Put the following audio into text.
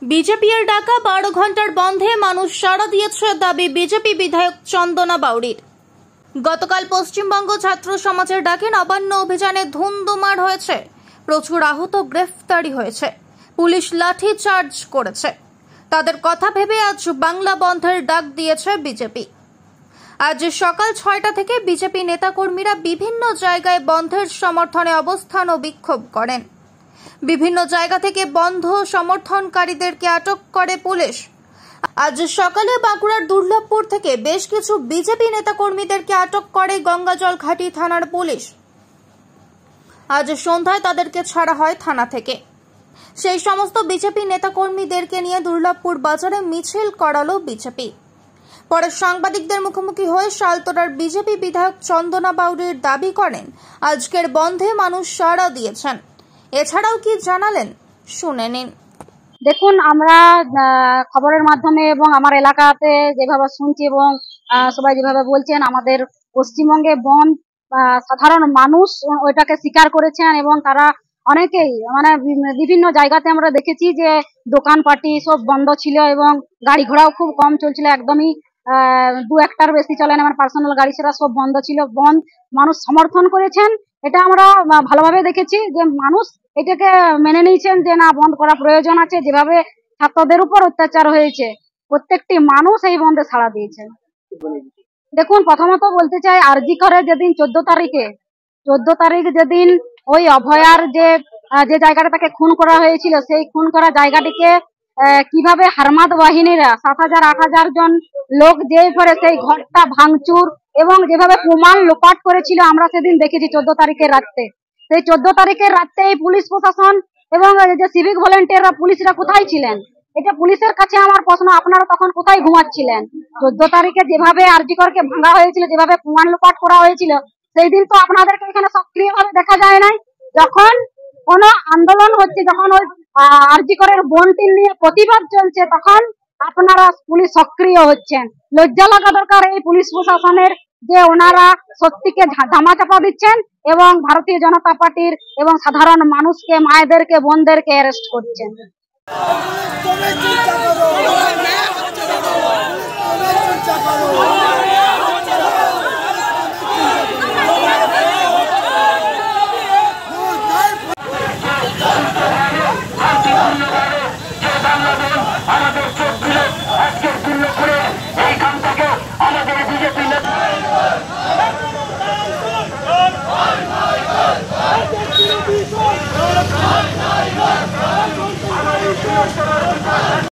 বিজেপির ডাকা 12 ঘন্টার বন্ধে মানুষ সাড়া দিয়েছে, দাবি বিজেপি বিধায়ক চন্দনা বাউরির। গতকাল পশ্চিমবঙ্গ ছাত্র সমাজের ডাকে নবান্ন অভিযানে ধুমধুমার হয়েছে, প্রচুর আহত, গ্রেফতারি হয়েছে, পুলিশ লাঠি চার্জ করেছে। তাদের কথা ভেবে আজ বাংলা বন্ধের ডাক দিয়েছে বিজেপি। আজ সকাল 6টা থেকে বিজেপি নেতাকর্মীরা বিভিন্ন জায়গায় বন্ধের সমর্থনে অবস্থান ও বিক্ষোভ করেন। বিভিন্ন জায়গা থেকে বন্ধ সমর্থনকারীদেরকে আটক করে পুলিশ। আজ সকালে বাঁকুড়ার দুর্লভপুর থেকে বেশ কিছু বিজেপি নেতাকর্মীদেরকে আটক করে গঙ্গাজল ঘাটি থানার পুলিশ। আজ সন্ধ্যায় তাদেরকে ছাড়া হয় থানা থেকে। সেই সমস্ত বিজেপি নেতাকর্মীদেরকে নিয়ে দুর্লভপুর বাজারে মিছিল করালো বিজেপি। পরে সাংবাদিকদের মুখোমুখি হয়ে শালতোড়ার বিজেপি বিধায়ক চন্দনা বাউরির দাবি করেন আজকের বন্ধে মানুষ সাড়া দিয়েছেন। এছাড়াও কি জানালেন শুনে নিন। দেখুন, আমরা খবরের মাধ্যমে এবং আমার এলাকাতে যেভাবে শুনছি এবং সবাই যেভাবে বলছেন, আমাদের পশ্চিমবঙ্গে বন্ধ সাধারণ মানুষ ওইটাকে স্বীকার করেছেন এবং তারা অনেকেই মানে বিভিন্ন জায়গাতে আমরা দেখেছি যে দোকানপাটি সব বন্ধ ছিল এবং গাড়ি ঘোড়াও খুব কম চলছিল, একদমই 2-1টার বেশি চলে না, মানে পার্সোনাল গাড়ি ছাড়া সব বন্ধ ছিল। বন্ধ মানুষ সমর্থন করেছেন, এটা আমরা ভালোভাবে দেখেছি যে মানুষ এটাকে মেনে নিয়েছেন যে না, বন্ধ করা প্রয়োজন আছে। যেভাবে ছাত্রদের উপর অত্যাচার হয়েছে, প্রত্যেকটি মানুষ এই বন্ধে সাড়া দিয়েছে। দেখুন, প্রথমত বলতে চাই, আরজি করে যেদিন 14 তারিখ যেদিন ওই অভয়ার যে জায়গাটা তাকে খুন করা হয়েছিল, সেই খুন করা জায়গাটিকে কিভাবে হারমাদ বাহিনীরা 7,000-8,000 জন লোক যে পরে সেই ঘরটা ভাঙচুর এবং যেভাবে প্রমাণ লোপাট করেছিল, আমরা সেদিন দেখেছি 14 তারিখের রাতে। সেই 14 তারিখের রাতে এই পুলিশ প্রশাসন এবং যে সিভিক ভলেন্টিয়াররা পুলিশরা কোথায় ছিলেন? এটা পুলিশের কাছে আমার প্রশ্ন, আপনারা তখন কোথায় ঘুমাচ্ছিলেন? 14 তারিখে যেভাবে আরজি করকে ভাঙা হয়েছিল, যেভাবে প্রমাণ লোপাট করা হয়েছিল, সেই দিন তো আপনাদেরকে এখানে সক্রিয়ভাবে দেখা যায় নাই। যখন কোন আন্দোলন হচ্ছে, যখন ওই আরজি করের বোনটি নিয়ে প্রতিবাদ চলছে, তখন আপনারা পুলিশ সক্রিয় হচ্ছেন। লজ্জা লাগা দরকার এই পুলিশ প্রশাসনের যে ওনারা সত্যিকে ধামাচাপা দিচ্ছেন এবং ভারতীয় জনতা পার্টির এবং সাধারণ মানুষকে, মায়েদেরকে, বোনদেরকে অ্যারেস্ট করছেন। আমাদের